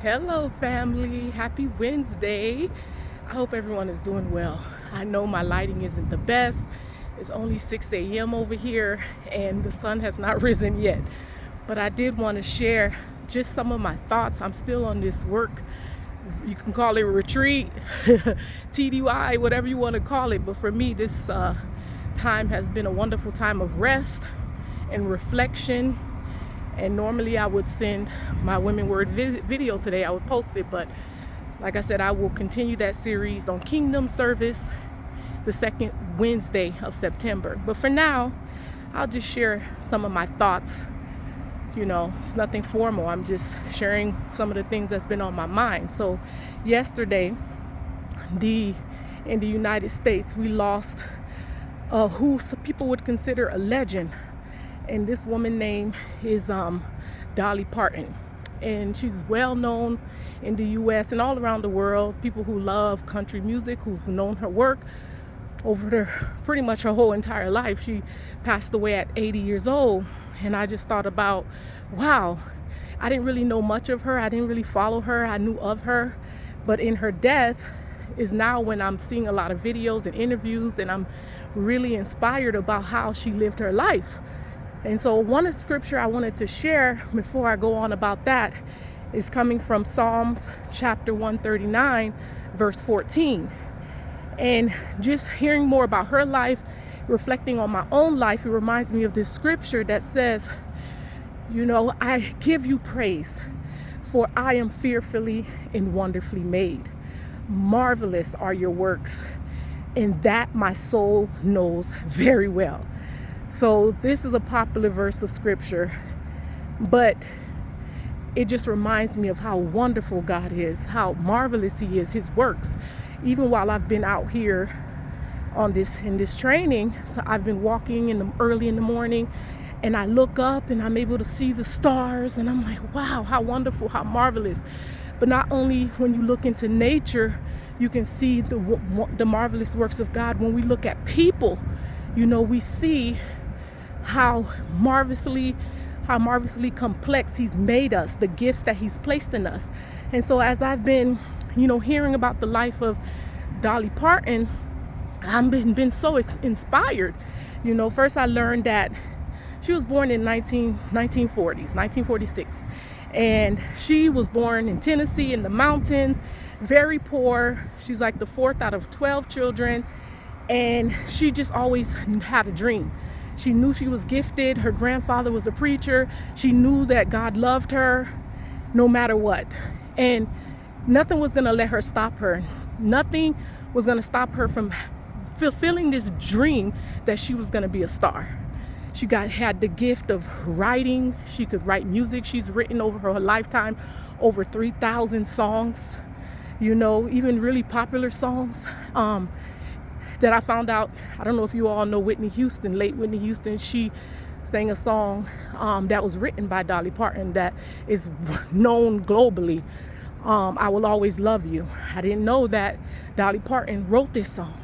Hello, family. Happy Wednesday. I hope everyone is doing well. I know my lighting isn't the best. It's only 6 a.m. over here and the sun has not risen yet. But I did want to share just some of my thoughts. I'm still on this work. You can call it a retreat, TDY, whatever you want to call it. But for me, this time has been a wonderful time of rest and reflection. And normally I would send my Women Word video today. I would post it, but like I said, I will continue that series on Kingdom Service the second Wednesday of September. But for now, I'll just share some of my thoughts. You know, it's nothing formal. I'm just sharing some of the things that's been on my mind. So yesterday, in the United States, we lost who some people would consider a legend. And this woman's name is Dolly Parton. And she's well known in the U.S. and all around the world. People who love country music, who've known her work over pretty much her whole entire life. She passed away at 80 years old. And I just thought about, wow, I didn't really know much of her. I didn't really follow her. I knew of her. But in her death is now when I'm seeing a lot of videos and interviews, and I'm really inspired about how she lived her life. And so one scripture I wanted to share before I go on about that is coming from Psalms chapter 139, verse 14. And just hearing more about her life, reflecting on my own life, it reminds me of this scripture that says, you know, I give you praise, for I am fearfully and wonderfully made. Marvelous are your works, and that my soul knows very well. So this is a popular verse of scripture, but it just reminds me of how wonderful God is, how marvelous he is, his works. Even while I've been out here in this training, so I've been walking early in the morning, and I look up and I'm able to see the stars, and I'm like, wow, how wonderful, how marvelous. But not only when you look into nature, you can see the marvelous works of God. When we look at people, you know, we see how marvelously complex he's made us, the gifts that he's placed in us. And so as I've been, you know, hearing about the life of Dolly Parton, I've been so inspired. You know, first I learned that she was born in 1946. And she was born in Tennessee in the mountains, very poor. She's like the fourth out of 12 children. And she just always had a dream. She knew she was gifted. Her grandfather was a preacher. She knew that God loved her no matter what. And nothing was going to let her stop her. Nothing was going to stop her from fulfilling this dream that she was going to be a star. She had the gift of writing. She could write music. She's written over her lifetime over 3,000 songs, you know, even really popular songs. That I found out, I don't know if you all know Whitney Houston, late Whitney Houston. She sang a song that was written by Dolly Parton that is known globally. I Will Always Love You. I didn't know that Dolly Parton wrote this song.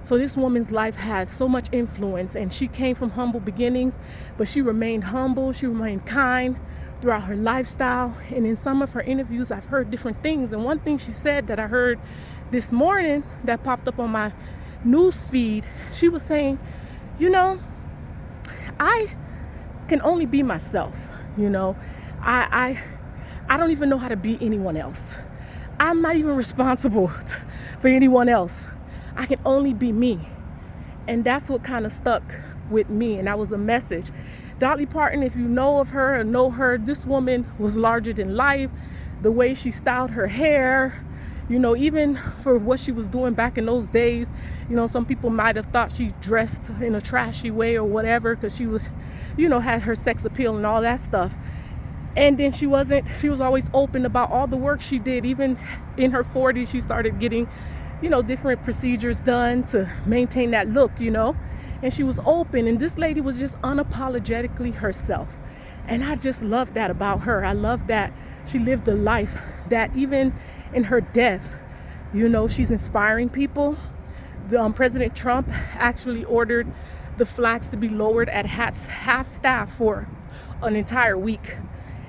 So this woman's life had so much influence, and she came from humble beginnings, but she remained humble. She remained kind throughout her lifestyle. And in some of her interviews, I've heard different things. And one thing she said that I heard this morning that popped up on my news feed, she was saying, you know, I can only be myself. You know, I don't even know how to be anyone else. I'm not even responsible for anyone else. I can only be me. And that's what kind of stuck with me. And that was a message. Dolly Parton, if you know of her or know her, this woman was larger than life. The way she styled her hair, you know, even for what she was doing back in those days, you know, some people might have thought she dressed in a trashy way or whatever, because she was, you know, had her sex appeal and all that stuff. And then she was always open about all the work she did. Even in her 40s, she started getting, you know, different procedures done to maintain that look, you know. And she was open, and this lady was just unapologetically herself. And I just love that about her. I love that she lived a life that even in her death, you know, she's inspiring people. President Trump actually ordered the flags to be lowered at half staff for an entire week.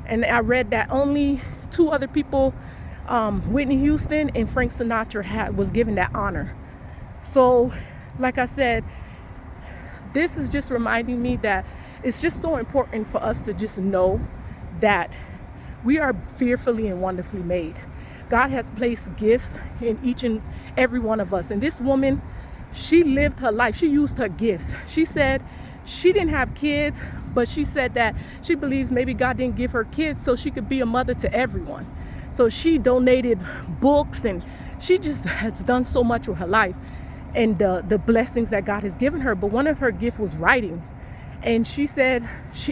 And I read that only two other people, Whitney Houston and Frank Sinatra was given that honor. So, like I said, this is just reminding me that it's just so important for us to just know that we are fearfully and wonderfully made. God has placed gifts in each and every one of us. And this woman, she lived her life. She used her gifts. She said she didn't have kids, but she said that she believes maybe God didn't give her kids so she could be a mother to everyone. So she donated books, and she just has done so much with her life and the blessings that God has given her. But one of her gifts was writing. And she said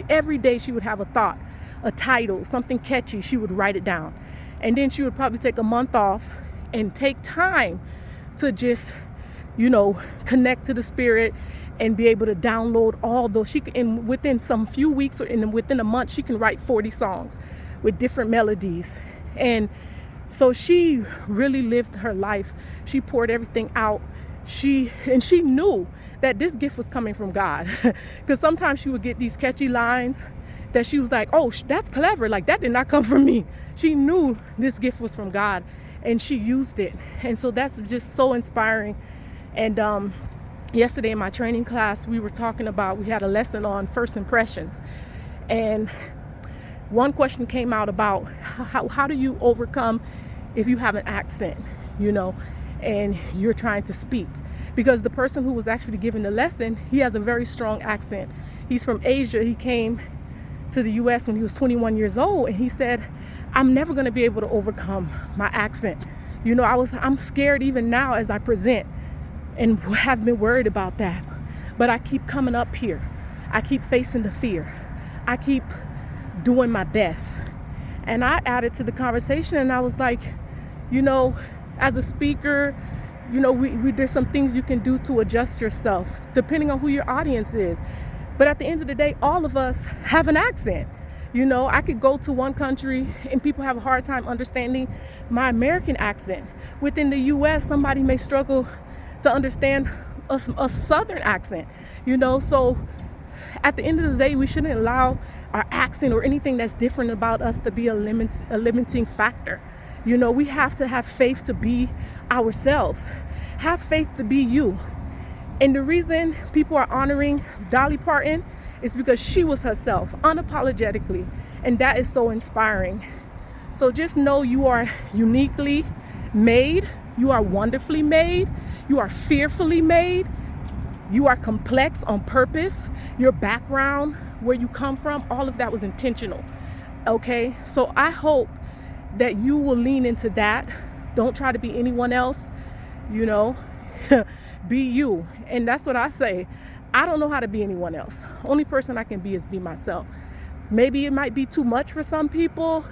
every day she would have a thought, a title, something catchy. She would write it down. And then she would probably take a month off and take time to just, connect to the Spirit and be able to download all those. And within some few weeks or within a month, she can write 40 songs with different melodies. And so she really lived her life. She poured everything out. She knew that this gift was coming from God. Because sometimes she would get these catchy lines that she was like, oh, that's clever. Like, that did not come from me. She knew this gift was from God, and she used it. And so that's just so inspiring. And yesterday in my training class, we had a lesson on first impressions. And one question came out about how do you overcome if you have an accent, and you're trying to speak. Because the person who was actually giving the lesson, he has a very strong accent. He's from Asia. He came to the U.S. when he was 21 years old, and he said, I'm never going to be able to overcome my accent. I'm scared even now as I present, and have been worried about that. But I keep coming up here. I keep facing the fear. I keep doing my best. And I added to the conversation, and I was like, as a speaker, there's some things you can do to adjust yourself depending on who your audience is. But at the end of the day, all of us have an accent. I could go to one country and people have a hard time understanding my American accent. Within the U.S., somebody may struggle to understand a Southern accent, So at the end of the day, we shouldn't allow our accent or anything that's different about us to be a limiting factor. We have to have faith to be ourselves. Have faith to be you. And the reason people are honoring Dolly Parton is because she was herself, unapologetically. And that is so inspiring. So just know you are uniquely made. You are wonderfully made. You are fearfully made. You are complex on purpose. Your background, where you come from, all of that was intentional. Okay? So I hope that you will lean into that. Don't try to be anyone else. Be you. And that's what I say. I don't know how to be anyone else. Only person I can be is be myself. Maybe it might be too much for some people.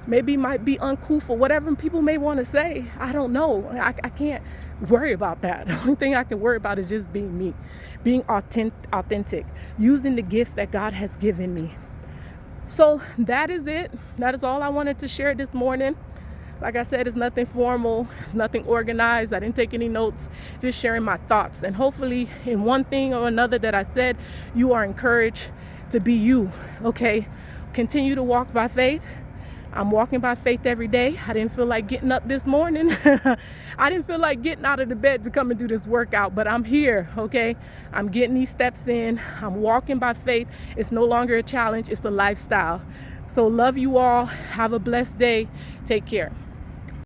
Maybe it might be uncouth or whatever people may want to say. I don't know. I can't worry about that. The only thing I can worry about is just being me, being authentic, using the gifts that God has given me. So that is it. That is all I wanted to share this morning. Like I said, it's nothing formal. It's nothing organized. I didn't take any notes, just sharing my thoughts. And hopefully in one thing or another that I said, you are encouraged to be you, okay? Continue to walk by faith. I'm walking by faith every day. I didn't feel like getting up this morning. I didn't feel like getting out of the bed to come and do this workout, but I'm here, okay? I'm getting these steps in. I'm walking by faith. It's no longer a challenge. It's a lifestyle. So love you all. Have a blessed day. Take care.